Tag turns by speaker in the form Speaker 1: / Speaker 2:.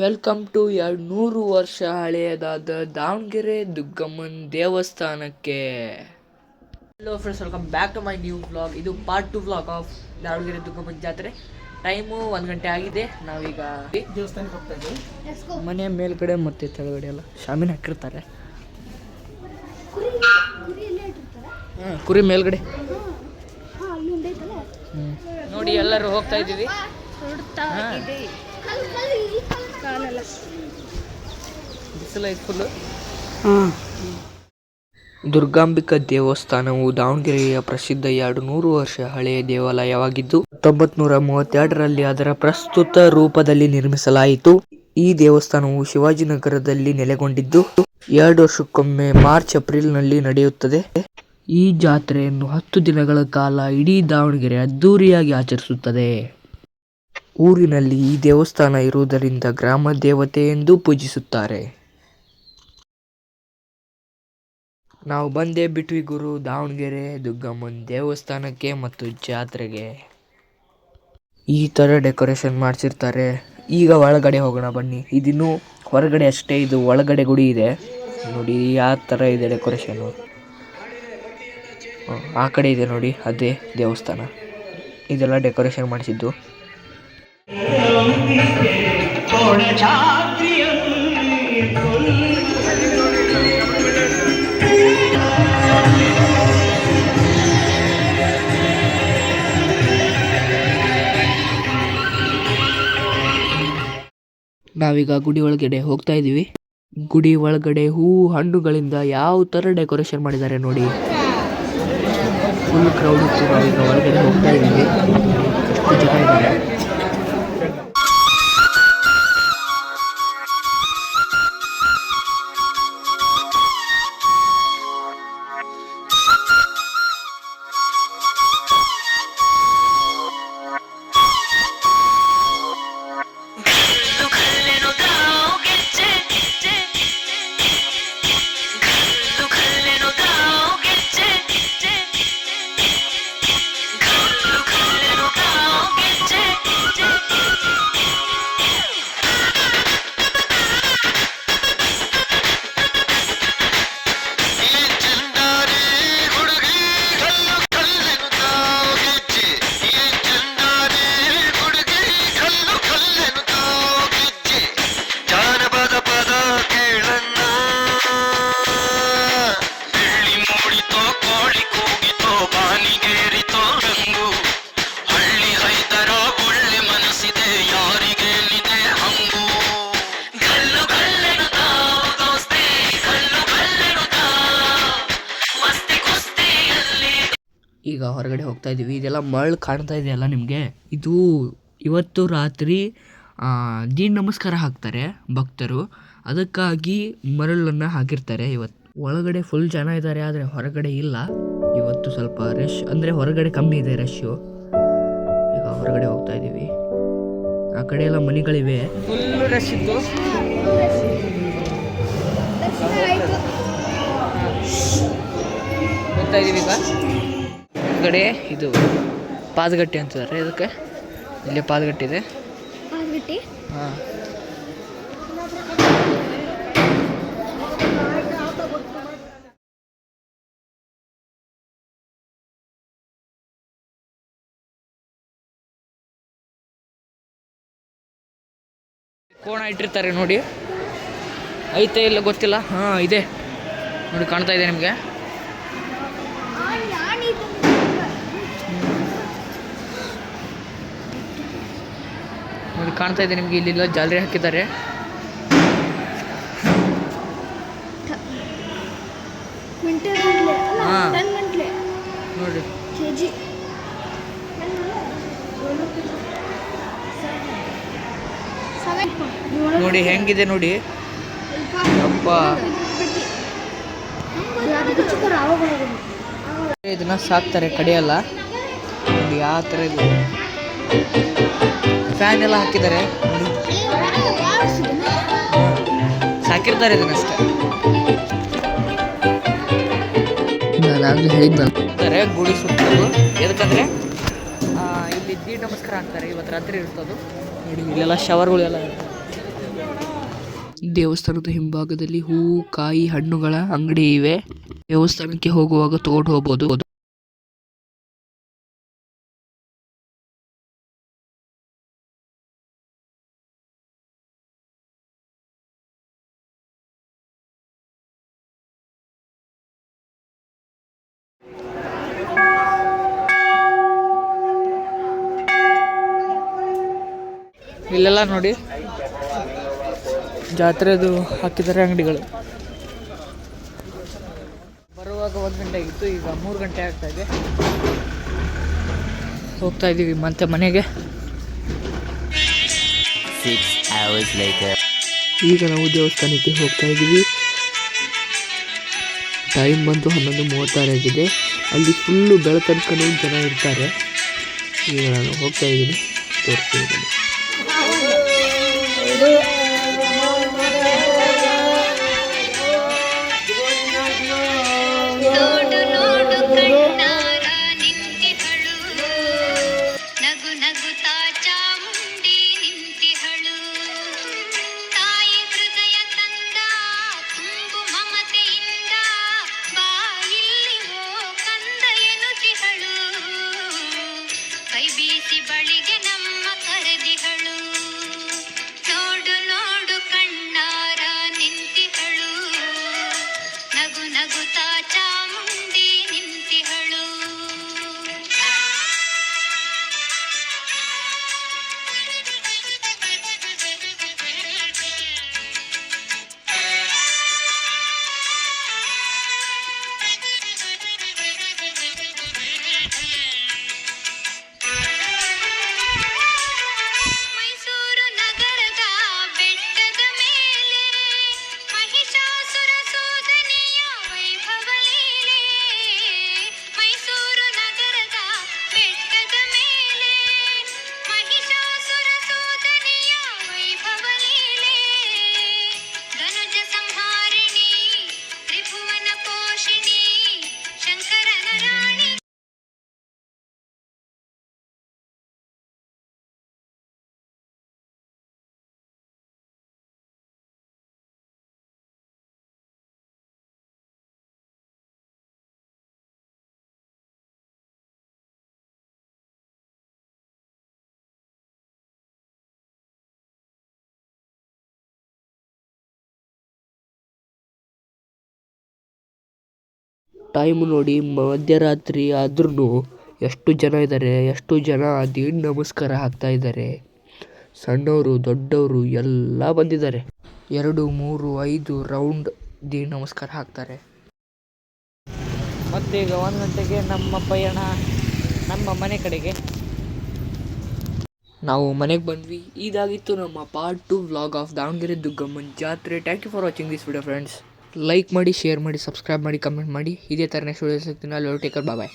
Speaker 1: Welcome to 200 ವರ್ಷ ಹಳೆಯದಾದ ದಾವಣಗೆರೆ ದುಗ್ಗಮ್ಮನ ದೇವಸ್ಥಾನಕ್ಕೆ. Hello friends, welcome back to my new vlog. ಇದು ಪಾರ್ಟ್ 2 ವ್ಲಾಗ್ ಆಫ್ ದಾವಣಗೆರೆ ದುಗ್ಗಮ್ಮನ ಜಾತ್ರೆ. ಟೈಮು 1 ಗಂಟೆ ಆಗಿದೆ. ನಾವೀಗ ದೇವಸ್ಥಾನಕ್ಕೆ ಹೋಗ್ತಾ ಇದ್ದೀವಿ. ಮನೆ ಮೇಲ್ಗಡೆ ಮತ್ತು ಕೆಳಗಡೆ ಎಲ್ಲ ಶಾಮಿನ ಹಾಕಿರ್ತಾರೆ. ಕುರಿ ಮೇಲ್ಗಡೆ ನೋಡಿ ಎಲ್ಲರೂ ಹೋಗ್ತಾ ಇದ್ದೀವಿ. ದುರ್ಗಾಂಬಿಕಾ ದೇವಸ್ಥಾನವು ದಾವಣಗೆರೆಯ ಪ್ರಸಿದ್ಧ 200 ವರ್ಷ ಹಳೆಯ ದೇವಾಲಯವಾಗಿದ್ದು 1932ರಲ್ಲಿ ಅದರ ಪ್ರಸ್ತುತ ರೂಪದಲ್ಲಿ ನಿರ್ಮಿಸಲಾಯಿತು. ಈ ದೇವಸ್ಥಾನವು ಶಿವಾಜಿನಗರದಲ್ಲಿ ನೆಲೆಗೊಂಡಿದ್ದು 2 ವರ್ಷಕ್ಕೊಮ್ಮೆ ಮಾರ್ಚ್-ಏಪ್ರಿಲ್ನಲ್ಲಿ ನಡೆಯುತ್ತದೆ. ಈ ಜಾತ್ರೆಯನ್ನು 10 ದಿನಗಳ ಕಾಲ ಇಡೀ ದಾವಣಗೆರೆ ಅದ್ದೂರಿಯಾಗಿ ಆಚರಿಸುತ್ತದೆ. ಊರಿನಲ್ಲಿ ಈ ದೇವಸ್ಥಾನ ಇರುವುದರಿಂದ ಗ್ರಾಮ ದೇವತೆ ಎಂದು ಪೂಜಿಸುತ್ತಾರೆ. ನಾವು ಬಂದೇ ಬಿಟ್ವಿ ಗುರು ದಾವಣಗೆರೆ ದುಗ್ಗಮ್ಮನ ದೇವಸ್ಥಾನಕ್ಕೆ ಮತ್ತು ಜಾತ್ರೆಗೆ. ಈ ಥರ ಡೆಕೋರೇಷನ್ ಮಾಡಿಸಿರ್ತಾರೆ. ಈಗ ಒಳಗಡೆ ಹೋಗೋಣ ಬನ್ನಿ. ಇದಿನ್ನೂ ಹೊರಗಡೆ ಅಷ್ಟೇ, ಇದು ಒಳಗಡೆ ಗುಡಿ ಇದೆ ನೋಡಿ ಯಾವ ಥರ ಇದೆ ಡೆಕೋರೇಷನ್ನು. ಆ ಕಡೆ ಇದೆ ನೋಡಿ, ಅದೇ ದೇವಸ್ಥಾನ. ಇದೆಲ್ಲ ಡೆಕೋರೇಷನ್ ಮಾಡಿಸಿದ್ದು. ನಾವೀಗ ಗುಡಿ ಒಳಗಡೆ ಹೋಗ್ತಾ ಇದ್ದೀವಿ. ಗುಡಿ ಒಳಗಡೆ ಹೂವು ಹಣ್ಣುಗಳಿಂದ ಯಾವ ಥರ ಡೆಕೋರೇಷನ್ ಮಾಡಿದ್ದಾರೆ ನೋಡಿ. ಫುಲ್ ಕ್ರೌಡ್ ಇತ್ತು. ನಾವೀಗ ಒಳಗಡೆ ಹೋಗ್ತಾ ಇದ್ದೀವಿ. ಎಷ್ಟು ಜನ ಇದ್ದಾರೆ. ಈಗ ಹೊರಗಡೆ ಹೋಗ್ತಾ ಇದ್ದೀವಿ. ಇದೆಲ್ಲ ಮರಳು ಕಾಣ್ತಾ ಇದೆಯಲ್ಲ ನಿಮಗೆ. ಇದು ಇವತ್ತು ರಾತ್ರಿ ದೀನ ನಮಸ್ಕಾರ ಹಾಕ್ತಾರೆ ಭಕ್ತರು. ಅದಕ್ಕಾಗಿ ಮರಳನ್ನು ಹಾಕಿರ್ತಾರೆ. ಇವತ್ತು ಒಳಗಡೆ ಫುಲ್ ಜನ ಇದ್ದಾರೆ, ಆದರೆ ಹೊರಗಡೆ ಇಲ್ಲ. ಇವತ್ತು ಸ್ವಲ್ಪ ರಶ್, ಅಂದರೆ ಹೊರಗಡೆ ಕಮ್ಮಿ ಇದೆ ರಶ್ಶು. ಈಗ ಹೊರಗಡೆ ಹೋಗ್ತಾ ಇದ್ದೀವಿ. ಆ ಕಡೆ ಎಲ್ಲ ಮನೆಗಳಿವೆ. ಫುಲ್ ರಶ್ ಇತ್ತು. ಹೋಗ್ತಾ ಇದ್ದೀವಿ ಈಗ. ಕಡೆ ಇದು ಪಾದಗಟ್ಟಿ ಅಂತಿದ್ದಾರೆ. ಇದಕ್ಕೆ ಇಲ್ಲಿ ಪಾದಗಟ್ಟಿ ಇದೆ. ಹಾಂ, ಕೋಣ ಇಟ್ಟಿರ್ತಾರೆ ನೋಡಿ. ಐತೆ ಇಲ್ಲ ಗೊತ್ತಿಲ್ಲ. ಹಾಂ ಇದೆ ನೋಡಿ, ಕಾಣ್ತಾ ಇದೆ ನಿಮಗೆ. ನೋಡಿ ಕಾಣ್ತಾ ಇದೆ ನಿಮಗೆ. ಇಲ್ಲೆಲ್ಲ ಜಾಲರಿ ಹಾಕಿದ್ದಾರೆ. ಹಾಂ ನೋಡಿ, ನೋಡಿ ಹೆಂಗಿದೆ ನೋಡಿ. ಅಪ್ಪ, ಇದನ್ನ ಸಾಕ್ತಾರೆ, ಕಡಿಯಲ್ಲ ನೋಡಿ. ಯಾವ ಥರ ಇದೆ. ಫ್ಯಾನ್ ಎಲ್ಲ ಹಾಕಿದ್ದಾರೆ ನೋಡಿ. ಸಾಕಿರ್ತಾರೆ ಇದನ್ನಷ್ಟೇ. ನಾನಾಗಲೇ ಹೇಳಿದ್ದಂತಾರೆ ಗುಡಿ ಸುತ್ತಲು. ಎದಕ್ಕಂದರೆ ಇಲ್ಲಿ ದೀಡ್ ನಮಸ್ಕಾರ ಹಾಕ್ತಾರೆ. ಇವತ್ತು ರಾತ್ರಿ ಇರ್ತದು ನೋಡಿ. ಇಲ್ಲೆಲ್ಲ ಶವರ್ಗಳೆಲ್ಲ ದೇವಸ್ಥಾನದ ಹಿಂಭಾಗದಲ್ಲಿ ಹೂವು ಕಾಯಿ ಹಣ್ಣುಗಳ ಅಂಗಡಿ ಇವೆ. ದೇವಸ್ಥಾನಕ್ಕೆ ಹೋಗುವಾಗ ತಗೊಂಡು ಹೋಗ್ಬೋದು. ಇಲ್ಲೆಲ್ಲ ನೋಡಿ ಜಾತ್ರೆದು ಹಾಕಿದ್ದಾರೆ ಅಂಗಡಿಗಳು. ಬರುವಾಗ 1 ಗಂಟೆ ಆಗಿತ್ತು, ಈಗ 3 ಗಂಟೆ ಆಗ್ತಾ ಇದೆ. ಹೋಗ್ತಾ ಇದ್ದೀವಿ ಮತ್ತೆ ಮನೆಗೆ. ಈಗ ನಾವು ದೇವಸ್ಥಾನಕ್ಕೆ ಹೋಗ್ತಾ ಇದ್ದೀವಿ. ಟೈಮ್ ಬಂತು 11:36 ಆಗಿದೆ. ಅಲ್ಲಿ ಫುಲ್ಲು ಬೆಳತನಕನೂ ಜನ ಇರ್ತಾರೆ. ಈಗ ನಾನು ಹೋಗ್ತಾ ಇದ್ದೀನಿ, ತೋರಿಸ್ತೀನಿ.
Speaker 2: ಬಳಿಗೆ ನಮ್ಮ ಕರೆದಿಹಳು, ನೋಡು ನೋಡು ಕಣ್ಣಾರ ನಿಂತಿಹಳು, ನಗು ನಗುತ್ತಾ ಚಾಮುಂಡಿ ನಿಂತಿಹಳು.
Speaker 1: ಟೈಮ್ ನೋಡಿ ಮಧ್ಯರಾತ್ರಿ ಆದ್ರೂ ಎಷ್ಟು ಜನ ಇದ್ದಾರೆ, ಎಷ್ಟು ಜನ ದೀಡ್ ನಮಸ್ಕಾರ ಹಾಕ್ತಾ ಇದ್ದಾರೆ. ಸಣ್ಣವರು ದೊಡ್ಡವರು ಎಲ್ಲ ಬಂದಿದ್ದಾರೆ. 2, 3, 5 ರೌಂಡ್ ದೀಡ್ ನಮಸ್ಕಾರ ಹಾಕ್ತಾರೆ. ಮತ್ತೆ ಈಗ 1 ಗಂಟೆಗೆ ನಮ್ಮ ಪಯಣ ನಮ್ಮ ಮನೆ ಕಡೆಗೆ. ನಾವು ಮನೆಗೆ ಬಂದ್ವಿ. ಇದಾಗಿತ್ತು ನಮ್ಮ ಪಾರ್ಟ್ 2 ವ್ಲಾಗ್ ಆಫ್ ದಾವಣಗೆರೆ ದುಗ್ಗಮ್ಮನ ಜಾತ್ರೆ. Thank you for watching this video friends. Like ಮಾಡಿ, ಶೇರ್ ಮಾಡಿ, ಸಬ್ಸ್ಕ್ರೈಬ್ ಮಾಡಿ, ಕಮೆಂಟ್ ಮಾಡಿ. ಇದೇ ಥರ ನೆಕ್ಸ್ಟ್ ವಿಡಿಯೋ ಸಿಗ್ತೀನಿ. ಅಲ್ಲಿ ಟೇಕರ್ ಬಾಯ್.